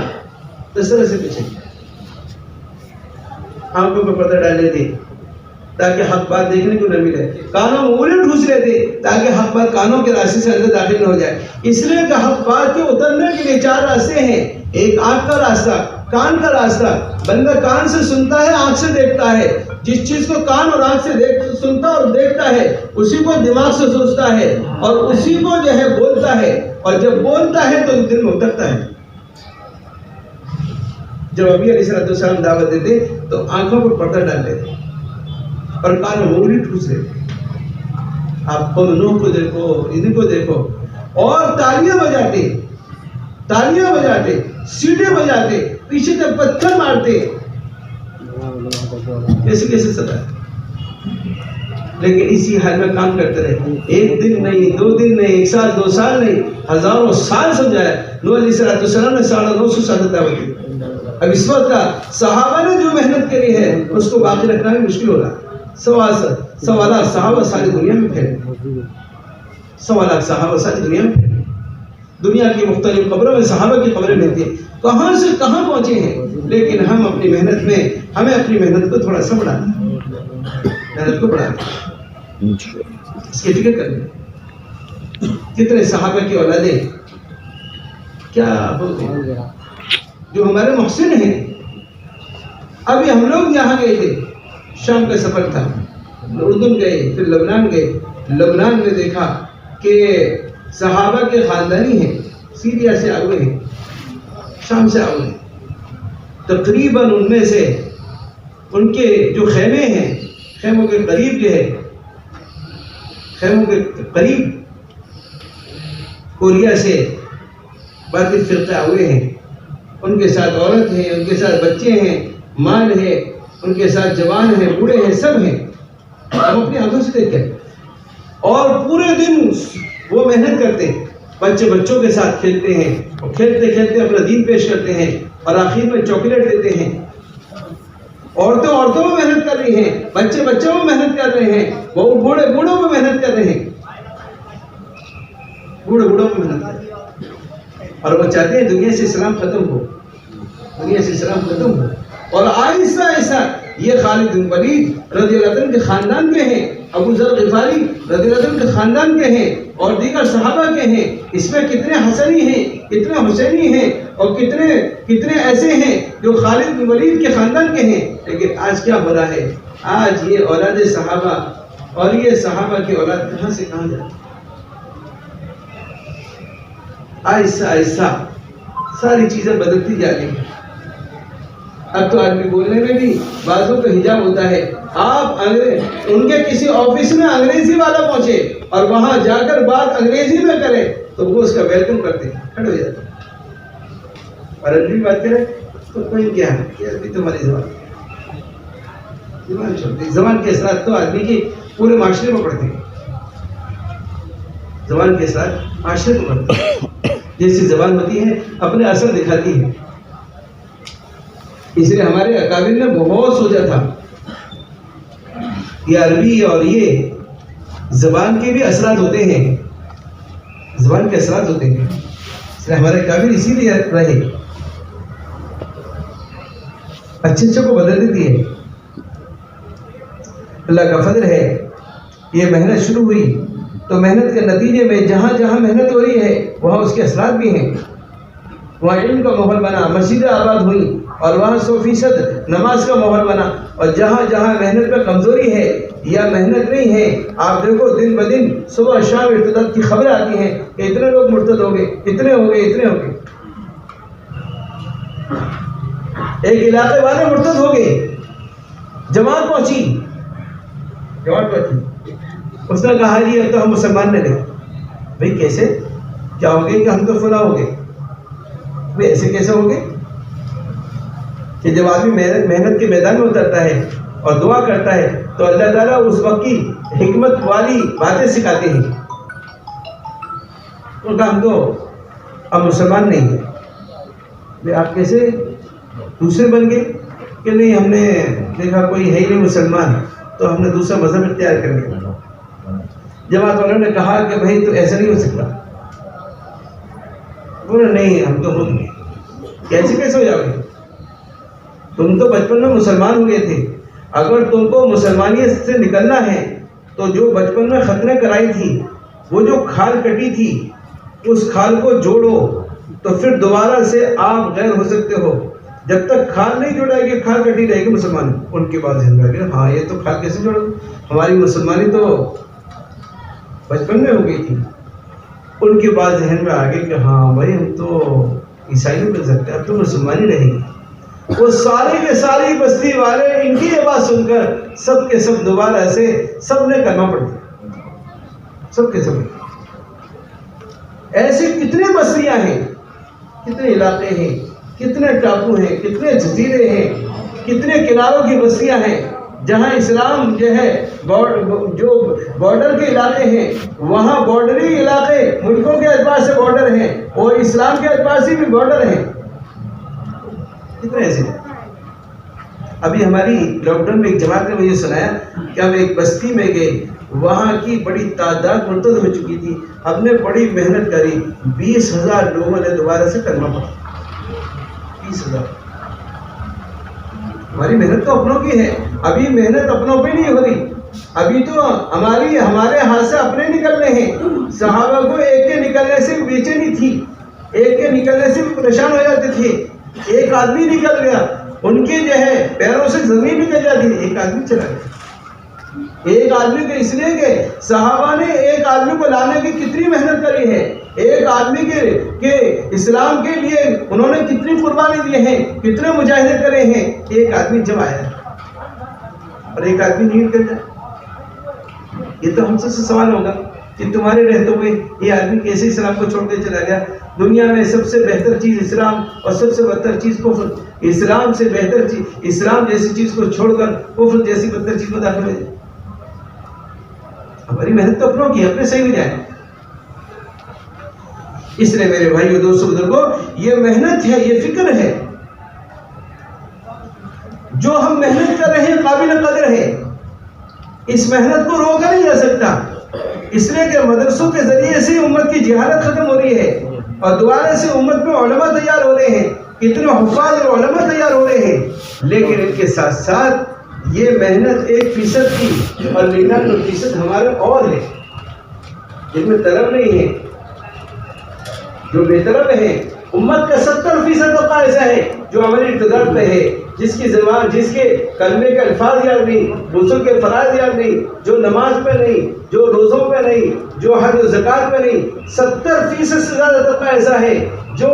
10 طرح سے پیچھا کیا. آنکھوں پہ پردہ ڈالے تھے تاکہ حق بات دیکھنے کو نہ ملے، کانوں میں انگلیاں ٹھوس رہے تھے تاکہ حق بات کانوں کے راستے سے اندر داخل نہ ہو جائے. اس لیے کہ حق بات کے اترنے کے لیے 4 راستے ہیں. ایک آنکھ کا راستہ، کان کا راستہ. بندہ کان سے سنتا ہے، آنکھ سے دیکھتا ہے. جس چیز کو کان اور آنکھ سے سنتا اور دیکھتا ہے اسی کو دماغ سے سوچتا ہے اور اسی کو جو ہے بولتا ہے، اور جب بولتا ہے تو دل میں اترتا ہے. جب ابھی علیہ السلام دعوت دیتے تو آنکھوں پر پردہ ڈال لیتے اور کانوں میں انگلی ٹھوس لیتے. آپ قوم نوح کو دیکھو، ان کو دیکھو، اور تالیاں بجاتے، تالیاں بجاتے، سیٹیں بجاتے، پیچھے سے پتھر مارتے، کیسے کیسے ستا. لیکن اسی حال میں کام کرتے رہے. ایک دن نہیں، 2 دن نہیں، 1 سال 2 سال نہیں، ہزاروں سال سمجھایا. نوح علیہ السلام نے 950 سال دعوت دی. اب اس وقت کا صحابہ نے جو محنت کری ہے اس کو باقی رکھنا بھی مشکل ہو رہا. 1.25 لاکھ صحابہ ساری دنیا میں پھیلے، 1.25 لاکھ صحابہ ساری دنیا میں پھیلے. دنیا کی مختلف قبروں میں صحابہ کی قبریں ملتی ہیں، کہاں سے کہاں پہنچے ہیں. لیکن ہم اپنی محنت میں ہمیں اپنی محنت کو تھوڑا سا بڑھانا ہے، محنت کو بڑھانا ہے، اس کی فکر کریں. کتنے صحابہ کی اولادیں کیا بولتے ہیں جو ہمارے محسن ہیں. ابھی ہم لوگ یہاں گئے تھے، شام کا سفر تھا، اردن گئے، پھر لبنان گئے. لبنان میں دیکھا کہ صحابہ کے خاندانی ہیں، سیریا سے آئے ہیں، شام سے آئے ہیں. تقریباً ان میں سے ان کے جو خیمے ہیں، خیموں کے قریب جو ہے، خیموں کے قریب کوریا سے باطل فرقے ہوئے ہیں، ان کے ساتھ عورت ہیں، ان کے ساتھ بچے ہیں، مال ہے، ان کے ساتھ جوان ہیں، بوڑھے ہیں، سب ہیں، ہم اپنی آنکھوں سے دیکھتے ہیں، اور پورے دن وہ محنت کرتے ہیں، بچوں کے ساتھ کھیلتے ہیں، اور کھیلتے کھیلتے اپنا دین پیش کرتے ہیں، اور آخر میں چاکلیٹ دیتے ہیں۔ عورتوں میں محنت کر رہی ہیں، بچوں میں محنت کر رہے ہیں، وہ بوڑھوں میں محنت کر رہے ہیں، بوڑھوں میں محنت کر رہے ہیں، اور وہ چاہتے ہیں دنیا سے اسلام ختم ہو، دنیا سے اسلام ختم ہو۔ اور آہستہ آہستہ یہ خالد بن ولید رضی اللہ عنہ کے خاندان کے ہیں، ابو ذر غفاری رضی اللہ عنہ کے خاندان کے ہیں، اور دیگر صحابہ کے ہیں۔ اس میں کتنے حسنی ہیں، کتنے حسینی ہیں، اور کتنے ایسے ہیں جو خالد بن ولید کے خاندان کے ہیں۔ لیکن آج کیا ہو رہا ہے؟ آج یہ اولاد صحابہ اور یہ صحابہ کی اولاد کہاں سے کہاں جاتی ہے؟ آہستہ آہستہ ساری چیزیں بدلتی جا رہی ہیں۔ اب تو آدمی بولنے میں بھی بعضوں کا حجاب ہوتا ہے۔ آپ ان کے کسی آفس میں انگریزی والا پہنچے اور وہاں جا کر بات انگریزی میں کرے تو وہ اس کا ویلکم کرتے ہیں، کھڑے ہو جاتے ہیں، اور عربی بات کرے تو کوئی کیا ہے کہ ابھی تمہاری زبان چھوڑتی۔ زبان کے اثرات تو آدمی کی پورے معاشرے میں پڑتے ہیں، زبان کے اثرات معاشرے میں پڑتے ہیں۔ جیسی زبان ہوتی ہے اپنے اثر دکھاتی ہے، اس لیے ہمارے اکابر نے بہت سوچا تھا یہ عربی اور یہ زبان کے بھی اثرات ہوتے ہیں، زبان کے اثرات ہوتے ہیں، اس لیے ہمارے اکابر اسی لیے رہے، اچھے کو بدل دیتی ہے۔ اللہ کا فضل ہے، یہ محنت شروع ہوئی تو محنت کے نتیجے میں جہاں جہاں محنت ہو رہی ہے وہاں اس کے اثرات بھی ہیں۔ وہاں علم کا ماحول بنا، مسجدیں آباد ہوئی، اور وہاں 100% نماز کا ماحول بنا۔ اور جہاں جہاں محنت میں کمزوری ہے یا محنت نہیں ہے، آپ دیکھو دن بدن صبح شام ارتداد کی خبریں آتی ہیں کہ اتنے لوگ مرتد ہو گئے، اتنے ہو گئے۔ ایک علاقے والے مرتد ہو گئے، جماعت پہنچی، اس نے کہا جی اب تو ہم مسلمان نہیں رہے۔ بھئی کیسے؟ کیا ہو گئے کہ ہم تو فلاں ہو گئے؟ بھئی ایسے کیسے ہو گئے کہ جب آدمی محنت کے میدان میں اترتا ہے اور دعا کرتا ہے تو اللہ تعالیٰ اس وقت کی حکمت والی باتیں سکھاتے ہیں۔ ان کا ہم تو اب مسلمان نہیں ہیں۔ بھئی آپ کیسے دوسرے بن گئے؟ کہ نہیں ہم نے دیکھا کوئی ہے ہی نہیں مسلمان تو ہم نے دوسرا مذہب اختیار کر لیا۔ جماعت والوں نے کہا کہ بھائی تو ایسا نہیں ہو سکتا، بولے نہیں ہم تو خود گئے۔ کیسے ہو جاؤ گے؟ تم تو بچپن میں مسلمان ہو گئے تھے، اگر تم کو مسلمانیت سے نکلنا ہے تو جو بچپن میں ختنیں کرائی تھی، وہ جو کھال کٹی تھی اس کھال کو جوڑو تو پھر دوبارہ سے آپ غیر ہو سکتے ہو۔ جب تک کھال نہیں جوڑائے گی کھال کٹی رہے گی مسلمان۔ ان کے بعد ذہن میں آ گیا ہاں یہ تو کھال کیسے جوڑو، ہماری مسلمانی تو بچپن میں ہو گئی تھی۔ ان کے بعد ذہن میں آ گیا کہ ہاں بھائی ہم تو عیسائی نہیں بن سکتے، اب تو مسلمانی رہے گی۔ وہ سارے کے ساری بستی والے ان کی یہ بات سن کر سب کے سب دوبارہ سے سب نے کلمہ پڑھ دیا، سب کے سب۔ ایسے کتنے بستیاں ہیں، کتنے علاقے ہیں، کتنے ٹاپو ہیں، کتنے جزیرے ہیں، کتنے کناروں کی بستیاں ہیں جہاں اسلام جو ہے جو بارڈر کے علاقے ہیں وہاں بارڈری علاقے ملکوں کے اعتبار سے بارڈر ہیں اور اسلام کے اعتبار سے بھی بارڈر ہیں، کتنے ایسے ہیں۔ ابھی ہماری لاک ڈاؤن میں ایک جماعت نے مجھے سنایا کہ ہم ایک بستی میں گئے، وہاں کی بڑی تعداد مرتد ہو چکی تھی، ہم نے بڑی محنت کری، 20,000 لوگوں نے دوبارہ سے کلمہ پڑھا۔ 20,000۔ ہماری محنت تو اپنوں کی ہے، ابھی محنت اپنوں پہ نہیں ہو رہی، ابھی تو ہمارے ہاتھ سے اپنے نکلنے ہیں۔ صحابہ کو ایک کے نکلنے سے بے چینی تھی، ایک کے نکلنے سے بھی پریشان ہو جاتے تھے۔ ایک آدمی نکل گیا، ان کے جو ہے پیروں سے زمین نکل جاتی ہے، ایک آدمی چلا گیا۔ ایک آدمی کو اس لیے کہ صحابہ نے ایک آدمی کو لانے کی کتنی محنت کری ہے، ایک آدمی کے اسلام کے لیے انہوں نے کتنی قربانی دیے ہیں، کتنے مجاہدے کرے ہیں۔ ایک آدمی جب آیا اور ایک آدمی نہیں کر جائے، یہ تو ہم سے سوال ہوگا کہ تمہارے رہتے ہوئے یہ آدمی کیسے اسلام کو چھوڑ کے چلا گیا. دنیا میں سب سے بہتر چیز اسلام اور سب سے بدتر چیز کفر. اسلام سے بہتر چیز، اسلام جیسی چیز کو چھوڑ کر کفر جیسی بدتر چیز میں داخل ہو جائے. ہماری محنت تو اپنوں کی، اپنے صحیح ہو جائے. اس لیے میرے بھائیو دوستو بزرگوں، یہ محنت ہے، یہ فکر ہے. جو ہم محنت کر رہے ہیں قابل قدر ہے. اس محنت کو روکا نہیں جا سکتا، اس لیے کہ مدرسوں کے ذریعے سے امت کی جہالت ختم ہو رہی ہے اور دوبارہ سے امت میں علماء تیار ہو رہے ہیں. کتنے حفاظ اور علماء تیار ہو رہے ہیں، لیکن ان کے ساتھ ساتھ یہ محنت 1% کی اور 99% ہمارے اور ہے جن میں طلب نہیں ہے، جو بے طلب ہے. امت کا 70% طبقہ ایسا ہے جو عملی تجارت پہ ہے، جس کی زبان، جس کے کلمے کے الفاظ یاد نہیں، غسل کے فرائض یاد نہیں، جو نماز پہ نہیں، جو روزوں پہ نہیں، جو حج و زکات پہ نہیں. 70% سے زیادہ طبقہ ایسا ہے جو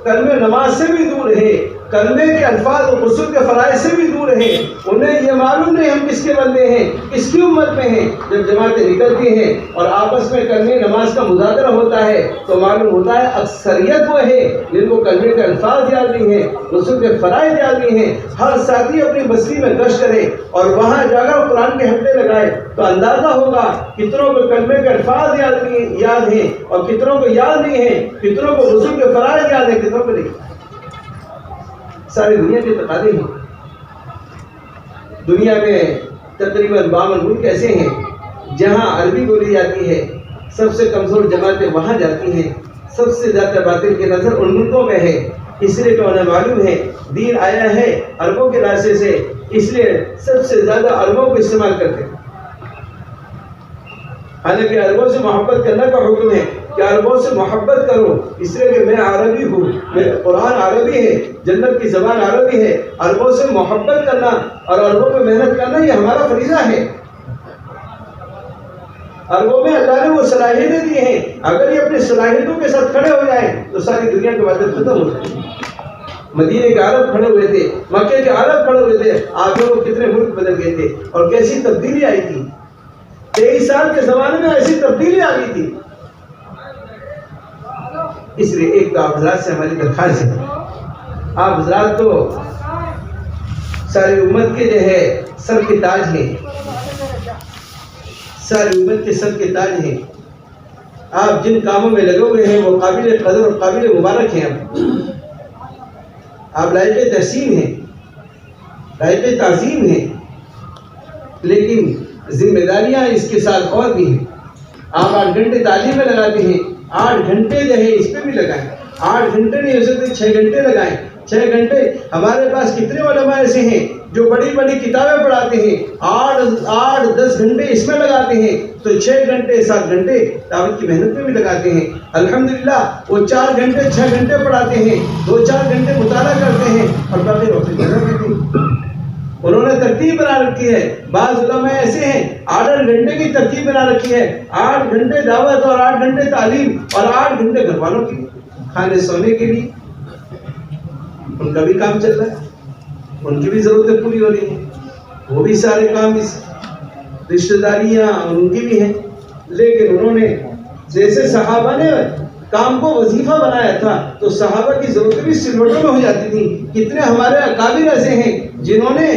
کلمے نماز سے بھی دور ہے، کلمے کے الفاظ اور غسل کے فرائض سے بھی دور ہے. انہیں یہ معلوم نہیں ہم کس کے بندے ہیں، کس کی امت میں ہیں. جب جماعتیں نکلتی ہیں اور آپس میں کلمے نماز کا مذاکرہ ہوتا ہے تو معلوم ہوتا ہے اکثریت وہ ہے جن کو کلمے کے الفاظ یاد نہیں ہیں، غسل کے فرائض یاد نہیں ہیں. ہر ساتھی اپنی بستی میں گشت کرے اور وہاں جا کر قرآن کے حلقے لگائے تو اندازہ ہوگا کتنوں کو کلمے کے الفاظ یاد ہیں اور کتنوں کو یاد نہیں ہیں، کتنوں کو غسل کے فرائض یاد ہیں، کتنوں کو نہیں. ساری دنیا کے تقاضے ہیں. دنیا میں تقریباً 52 ملک ایسے ہیں جہاں عربی بولی جاتی ہے. سب سے کمزور جماعتیں وہاں جاتی ہیں. سب سے زیادہ باطل کی نظر ان ملکوں میں ہے. اس لیے کہ انہیں معلوم ہے دین آیا ہے عربوں کے راستے سے، اس لیے سب سے زیادہ عربوں کو استعمال کرتے ہیں. حالانکہ عربوں سے محبت کرنے کا حکم ہے کہ عربوں سے محبت کرو، اس لیے کہ میں عربی ہوں، قرآن عربی ہے، جنت کی زبان عربی ہے. عربوں سے محبت کرنا اور عربوں پہ محنت کرنا یہ ہمارا فریضہ ہے. عربوں میں اللہ نے وہ صلاحیتیں دی ہیں، اگر یہ اپنی صلاحیتوں کے ساتھ کھڑے ہو جائیں تو ساری دنیا کی باتیں ختم ہو جائیں. مدینے کے عرب کھڑے ہوئے تھے، مکے کے عرب کھڑے ہوئے تھے، آپ لوگوں کتنے ملک بدل گئے تھے اور کیسی تبدیلی آئی تھی. 23 سال کے زمانے میں ایسی تبدیلی آ گئی تھی. اس لیے ایک تو آپ حضرات سے ہماری درخواست ہے، آپ حضرات تو ساری امت کے جو ہے سر کے تاج ہیں، ساری امت کے سر کے تاج ہیں. آپ جن کاموں میں لگے ہوئے ہیں وہ قابل قدر اور قابل مبارک ہیں. آپ لائق تحسین ہیں، لائق تعظیم ہیں، لیکن ذمہ داریاں اس کے ساتھ اور بھی ہیں. آپ 8 گھنٹے تعلیم میں لگاتے ہیں، 8 گھنٹے جو ہے اس پہ بھی لگائیں. 8 گھنٹے نہیں ہو سکتے 6 گھنٹے لگائیں. 6 گھنٹے ہمارے پاس کتنے علماء ایسے ہیں جو بڑی بڑی کتابیں پڑھاتے ہیں، 8-10 گھنٹے اس میں لگاتے ہیں، تو 6 گھنٹے 7 گھنٹے دعوت کی محنت میں بھی لگاتے ہیں. الحمدللہ وہ 4 گھنٹے 6 گھنٹے پڑھاتے ہیں، 2-4 گھنٹے مطالعہ کرتے ہیں اور باقی وقت جگہ کرتے ہیں. انہوں نے ترتیب بنا رکھی ہے. بعض علماء ایسے ہیں 8 گھنٹے کی ترتیب بنا رکھی ہے، 8 گھنٹے دعوت اور 8 گھنٹے تعلیم اور 8 گھنٹے گھر والوں کے لیے کھانے سونے کے لیے. ان کا بھی کام چل رہا ہے، ان کی بھی ضرورتیں پوری ہو رہی ہیں، وہ بھی سارے کام اس رشتہ داریاں ان کی بھی ہیں. لیکن انہوں نے جیسے صحابہ نے کام کو وظیفہ بنایا تھا تو صحابہ کی ضرورتیں بھی سلوٹوں میں ہو جاتی تھی. کتنے ہمارے اکابر ایسے ہیں جنہوں نے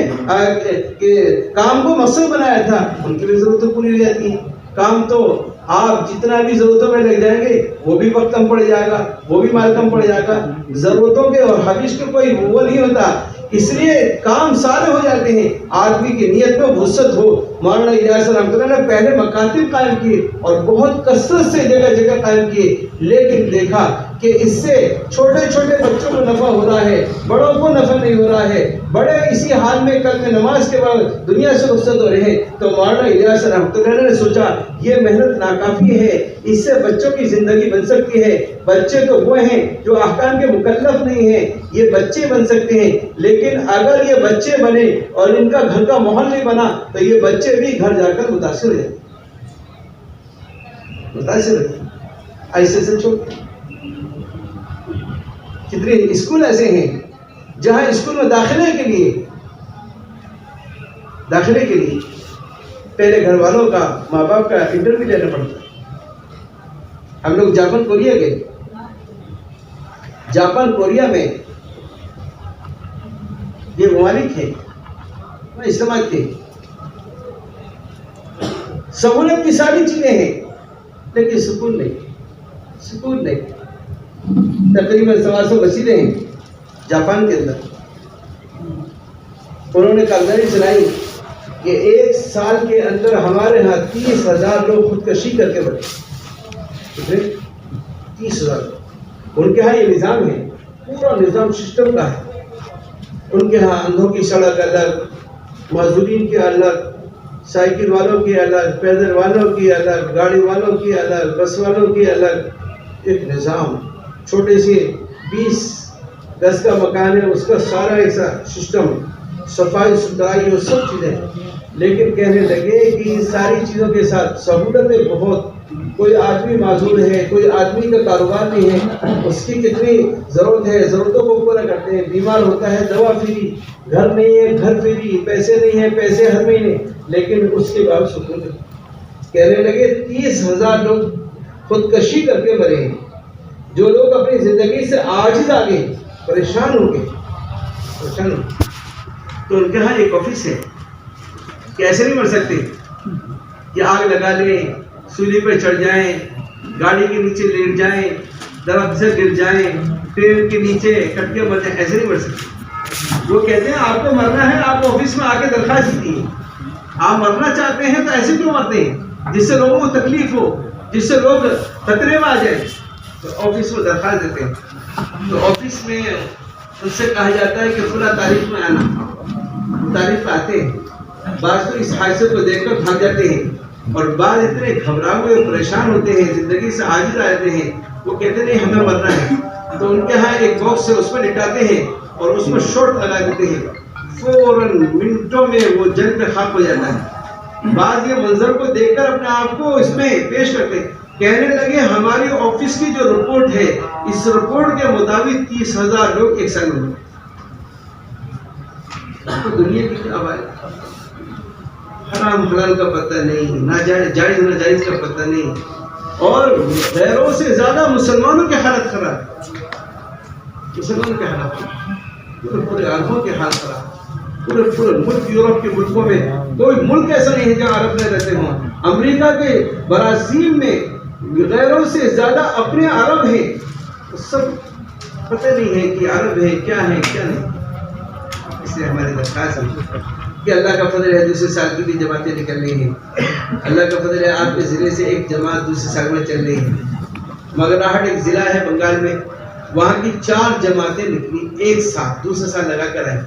کام کو مقصد بنایا تھا، ان کی بھی ضرورتیں پوری ہو جاتی ہیں. کام تو آپ جتنا بھی ضرورتوں میں لگ جائیں گے وہ بھی وقت کم پڑ جائے گا، وہ بھی مال کم پڑ جائے گا. ضرورتوں کے اور حویج کے کوئی وہ نہیں ہوتا، اس لیے کام سارے ہو جاتے ہیں. آدمی کی نیت میں وسعت ہو. مولانا الیاس رحمۃ اللہ نے پہلے مکاتب قائم کیے اور بہت کثرت سے جگہ جگہ قائم کیے، لیکن دیکھا کہ اس سے چھوٹے چھوٹے بچوں کو نفع ہو رہا ہے، بڑوں کو نفع نہیں ہو رہا ہے. بڑے اسی حال میں کل میں نماز کے بعد دنیا سے رخصت ہو رہے ہیں. تو مولانا الیاس رحمۃ اللہ نے سوچا یہ محنت ناکافی ہے، اس سے بچوں کی زندگی بن سکتی ہے. بچے تو وہ ہیں جو احکام کے مکلف نہیں ہیں، یہ بچے بن سکتے ہیں. لیکن اگر یہ بچے بنے اور ان کا گھر کا ماحول نہیں بنا تو یہ بچے بھی گھر جا کر متاثر ہو جائیں، متاثر ایسے سے چھوٹے. کتنے اسکول ایسے ہیں جہاں اسکول میں داخلے کے لیے پہلے گھر والوں کا، ماں باپ کا انٹرویو لینا پڑتا ہے. ہم لوگ جاپان کوریا گئے. جاپان کوریا میں یہ ممالک ہیں استعمال کے سہولت کی ساری چیزیں ہیں لیکن سکون نہیں. تقریباً 125 مسجدیں ہیں جاپان کے اندر. انہوں نے کاغذاری چلائی کہ 1 سال کے اندر ہمارے ہاں 30,000 لوگ خودکشی کر کے بڑھے. 30,000. ان کے ہاں یہ نظام ہے, پورا نظام سسٹم کا ہے. ان کے ہاں اندھوں کی سڑک الگ, معذورین کے الگ, سائیکل والوں کی الگ, پیدل والوں کی الگ, گاڑی والوں کی الگ, بس والوں کی الگ. ایک نظام, چھوٹے سے 20 گز کا مکان ہے, اس کا سارا ایسا سسٹم, صفائی ستھرائی اور سب چیزیں. لیکن کہنے لگے کہ ان ساری چیزوں کے ساتھ سہولتیں بہت. کوئی آدمی معذور ہے, کوئی آدمی کا کاروبار نہیں ہے, اس کی کتنی ضرورت ہے, ضرورتوں کو پورا کرتے ہیں. بیمار ہوتا ہے دوا فری, گھر نہیں ہے گھر فری, پیسے نہیں ہے پیسے ہر مہینے, لیکن اس کے بعد سکون. کہنے لگے 30,000 لوگ خودکشی کر کے مرے ہیں. جو لوگ اپنی زندگی سے عاجز آ گئے, پریشان ہو گئے. تو ان کے ہاں ایک آفس ہے, کیسے نہیں مر سکتے کہ آگ لگا لیں, سولی پہ چڑھ جائیں, گاڑی کے نیچے لیٹ جائیں, درخت سے گر جائیں, پیڑ کے نیچے کٹ کے مر جائیں, ایسے نہیں مر سکتے. وہ کہتے ہیں آپ کو مرنا ہے, آپ آفس میں آ کے درخواست دیتی ہیں. آپ مرنا چاہتے ہیں تو ایسے کیوں مرتے ہیں, جس سے لوگوں کو تکلیف ہو, جس سے لوگ خطرے میں آ جائیں. تو آفس میں درخواست دیتے ہیں. تو آفس میں ان سے کہا جاتا ہے کہ فلاں تاریخ میں آنا. تاریخ پہ آتے ہیں. بعض تو اس حادثے کو دیکھ کر بھاگ جاتے ہیں, اور بعض اتنے گھبراہ ہوئے پریشان ہوتے ہیں, زندگی سے عاجز آتے ہیں. وہ کہتے نہیں ہمیں مرنا ہے. تو ان کے ہاں ایک باکس ہے, اس میں لٹاتے ہیں اور اس میں شاٹ لگا دیتے ہیں. فوراً منٹوں میں وہ جل پہ خاک ہو جاتا ہے. بعض یہ منظر کو دیکھ کر اپنے آپ کو اس میں پیش کرتے ہیں. کہنے لگے ہماری آفس کی جو رپورٹ ہے, اس رپورٹ کے مطابق 30,000 لوگ ایک سال میں. دنیا کی کیا بات, حرام حلال کا پتہ نہیں, ناجائز جائز ناجائز کا پتہ نہیں, اور غیروں سے زیادہ مسلمانوں کی حالت خراب. مسلمانوں کی حالت خراب, پورے عربوں کی حالت خراب. پورے ملک, یورپ کے ملکوں میں کوئی ملک ایسا نہیں ہے جہاں عرب میں رہتے ہوں. امریکہ کے برازیل میں غیروں سے زیادہ اپنے عرب ہیں. سب پتہ نہیں ہے کہ عرب ہے کیا ہے کیا نہیں. اس لیے ہماری درخواست ہے کہ اللہ کا فضل ہے, دوسرے سال کی بھی جماعتیں نکل رہی ہیں. اللہ کا فضل ہے آپ کے ضلع سے ایک جماعت دوسرے سال میں چل رہی ہے. مگراہٹ ایک ضلع ہے بنگال میں, وہاں کی 4 جماعتیں نکلی ایک ساتھ, دوسرے سال لگا کر آئے.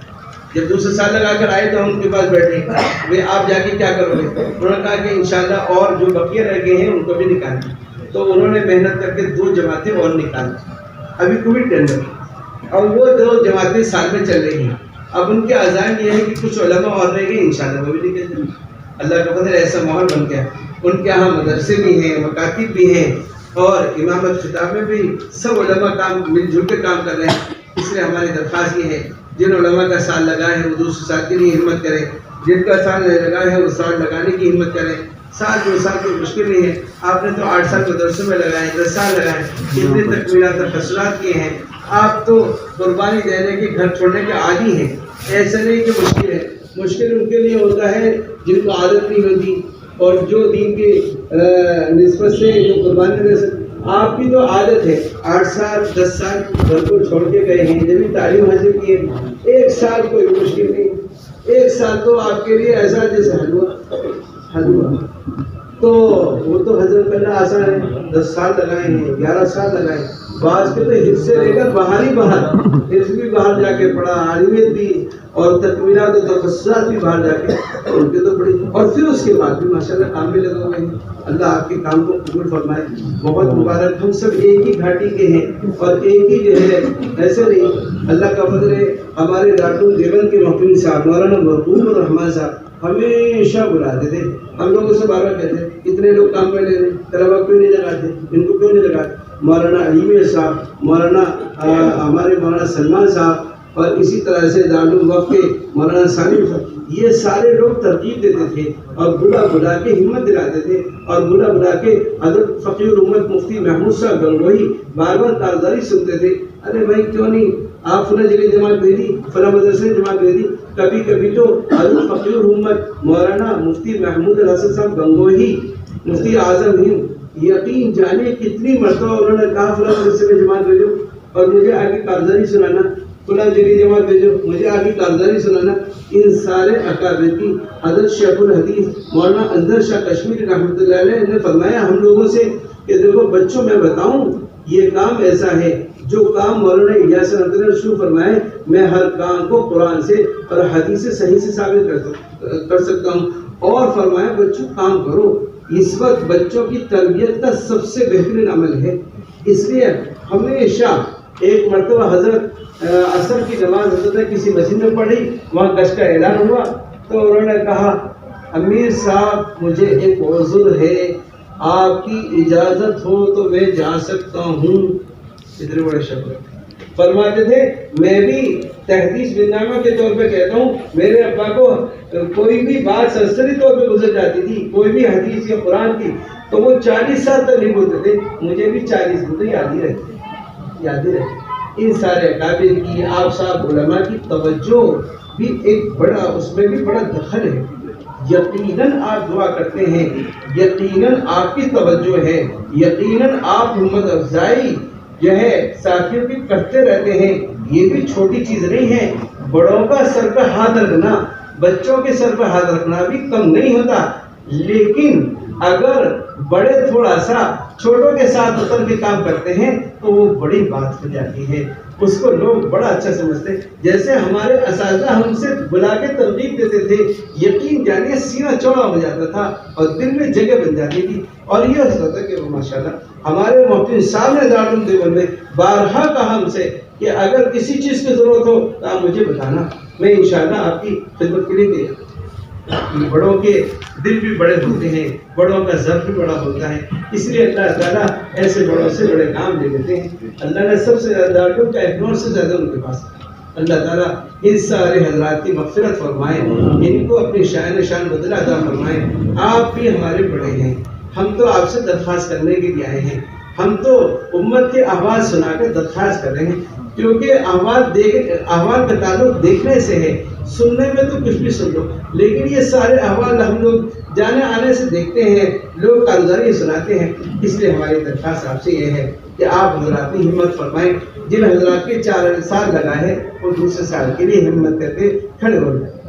جب دوسرے سال لگا کر آئے تو ہم ان کے پاس بیٹھے, وہ آپ جا کے کیا کرو گے؟ انہوں نے کہا کہ انشاءاللہ اور جو بقیہ رہ گئے ہیں ان کو بھی نکالیں. تو انہوں نے محنت کر کے 2 جماعتیں اور نکالی ابھی کووڈ کے اندر, اور وہ 2 جماعتیں سال میں چل رہی ہیں. اب ان کے عزائم یہ ہے کہ کچھ علماء اور رہ گئے, انشاءاللہ وہ بھی نکل جائیں. اللہ کا فضل ایسا ماحول بن گیا. ان کے یہاں مدرسے بھی ہیں, مکاتب بھی ہیں, اور امامت خطاب میں بھی سب علماء کام مل جل کے کام کر رہے ہیں. اس لیے ہماری درخواست یہ ہے جن علماء کا سال لگائے ہیں وہ دوسرے سال کے لیے ہمت کریں, جن کا سال لگائے ہیں وہ سال لگانے کی ہمت کریں. سال 2 سال کوئی مشکل نہیں ہے. آپ نے تو 8 سال مدرسوں میں لگائے, 10 سال لگائے, کتنے تکمیلات اور تفصیلات کیے ہیں. آپ تو قربانی دینے کے گھر چھوڑنے کے عادی ہیں. ایسا نہیں کہ مشکل ہے, مشکل ان کے لیے ہوتا ہے جن کو عادت نہیں ہوتی, اور جو دین کے نسبت سے جو قربانی دے سکتے. آپ کی تو عادت ہے, 8 سال 10 سال گھر کو چھوڑ کے گئے ہیں, جب تعلیم حاصل کی ہے. 1 سال کوئی مشکل نہیں, 1 سال تو آپ کے لیے ایسا جیسے حلوہ. تو وہ تو ہضم کرنا آسان ہے. 10 سال لگائے ہیں, 11 سال لگائے. بعض کے تو حفظ سے لے کر باہر ہی باہر, حفظ بھی باہر جا کے پڑھا, عالمیت بھی, اور تکمیلات و تفصیلات بھی باہر جا کے, ان کے تو بڑی. اور پھر اس کے بعد بھی ماشاءاللہ کام میں لگے ہوئے ہیں. اللہ آپ کے کام کو قبول فرمائے. بہت مبارک. ہم سب ایک ہی گھاٹی کے ہیں اور ایک ہی جو ہے, ایسے نہیں. اللہ کا فضل ہے. ہمارے دارالعلوم دیوبند کے محترم صاحب مولانا محبوب الرحمان صاحب ہمیشہ بلاتے تھے. ہم لوگوں سے بار بار کہتے اتنے لوگ کام میں لے رہے, طلبا کیوں نہیں لگاتے, ان کو کیوں نہیں لگاتے. مولانا علیم صاحب, مولانا ہمارے مولانا سلمان صاحب, اور اسی طرح سے دارالعلوم کے مولانا ثانی، یہ سارے لوگ ترغیب دیتے تھے اور بلا بلا کے ہمت دلاتے تھے، اور بلا بلا کے حضرت فقیر امت مفتی محمود صاحب گنگوہی بار بار کارگزاری سنتے تھے، ارے بھائی کیوں نہیں آپ فلاں جگہ جماعت بھیجی، فلاں مدرسے جماعت بھیجی۔ کبھی کبھی تو حضرت فقیر امت مولانا مفتی محمود الحسن صاحب گنگوہی مفتی اعظم ہند، یقین جانے کتنی مرتبہ انہوں نے کہا فلاں مدرسے میں جماعت بھیجو اور مجھے آگے کارگزاری سنانا، فلاں جگہ جماعت بھیجو مجھے آگے کارگزاری سنانا۔ ان سارے اکابر کی حضرت شیخ الحدیث مولانا انظر شاہ کشمیری رحمۃ اللہ علیہ نے فرمایا ہم لوگوں سے کہ دیکھو بچوں میں بتاؤں یہ کام ایسا ہے جو کام مولانا الیاس رحمۃ اللہ نے شروع فرمائے، میں ہر کام کو قرآن سے اور حدیث سے صحیح سے ثابت کر سکتا ہوں، اور فرمایا بچوں کام کرو۔ اس وقت بچوں کی تربیت کا سب سے بہترین عمل ہے، اس لیے ہمیشہ ایک مرتبہ حضرت عصر کی نماز حضرت نے کسی مسجد میں پڑھی، وہاں گشت کا اعلان ہوا تو انہوں نے کہا امیر صاحب مجھے ایک عذر ہے، آپ کی اجازت ہو تو میں جا سکتا ہوں۔ اتنے بڑے شبد فرماتے تھے میں بھی تحدیث بنامہ کے طور پہ کہتا ہوں، میرے ابا کو کوئی بھی بات سرسری طور پہ گزر جاتی تھی، کوئی بھی حدیث یا قرآن کی، تو وہ 40 سال تک نہیں بولتے تھے، مجھے بھی 40 دن تو یاد ہی رہتے۔ ان سارے اکابر کی آپ صاحب علماء کی توجہ بھی ایک بڑا، اس میں بھی بڑا دخل ہے۔ یقیناً آپ دعا کرتے ہیں، یقیناً آپ کی توجہ ہے، یقیناً آپ ہمت افزائی جو ہے ساتھیوں کی کرتے رہتے ہیں، یہ بھی چھوٹی چیز نہیں ہے۔ بڑوں کا سر پہ ہاتھ رکھنا، بچوں کے سر پہ ہاتھ رکھنا بھی کم نہیں ہوتا، لیکن اگر بڑے تھوڑا سا چھوٹوں کے ساتھ اتر کے کام کرتے ہیں تو وہ بڑی بات ہو جاتی ہے، اس کو لوگ بڑا اچھا سمجھتے ہیں۔ جیسے ہمارے اساتذہ ہم سے بلا کے ترغیب دیتے تھے، یقین جانیے سینہ چوڑا ہو جاتا تھا اور دل میں جگہ بن جاتی تھی، اور یہ ہوتا تھا کہ ماشاءاللہ ہمارے مفتی صاحب نے دارالعلوم دیوبند میں بارہا کہا ہم سے کہ اگر کسی چیز کی ضرورت ہو تو آپ مجھے بتانا، میں انشاءاللہ آپ کی خدمت کے لیے تیار۔ بڑوں کے دل بھی بڑے ہوتے ہیں، بڑوں کا ظرف بھی بڑا ہوتا ہے، اس لیے اللہ تعالیٰ ایسے بڑوں سے بڑے کام دے دیتے ہیں۔ اللہ نے سب سے زیادہ دارالعلوم کا اہتمام سے زیادہ ان کے پاس، اللہ تعالیٰ ان سارے حضرات کی مغفرت فرمائے، ان کو اپنی شان بدلہ عطا فرمائے۔ آپ بھی ہمارے بڑے ہیں، ہم تو آپ سے درخواست کرنے کے لیے آئے ہیں، ہم تو امت کے احوال سنا کر درخواست کر رہے ہیں، کیونکہ احوال کا تعلق دیکھنے سے ہے، سننے میں تو کچھ بھی سن لو، لیکن یہ سارے احوال ہم لوگ جانے آنے سے دیکھتے ہیں، لوگ کارگزاری سناتے ہیں۔ اس لیے ہماری درخواست آپ سے یہ ہے کہ آپ حضرات کی ہمت فرمائیں، جن حضرات کے 4 سال لگا ہے وہ دوسرے سال کے لیے ہمت کر کے کھڑے ہو جائیں۔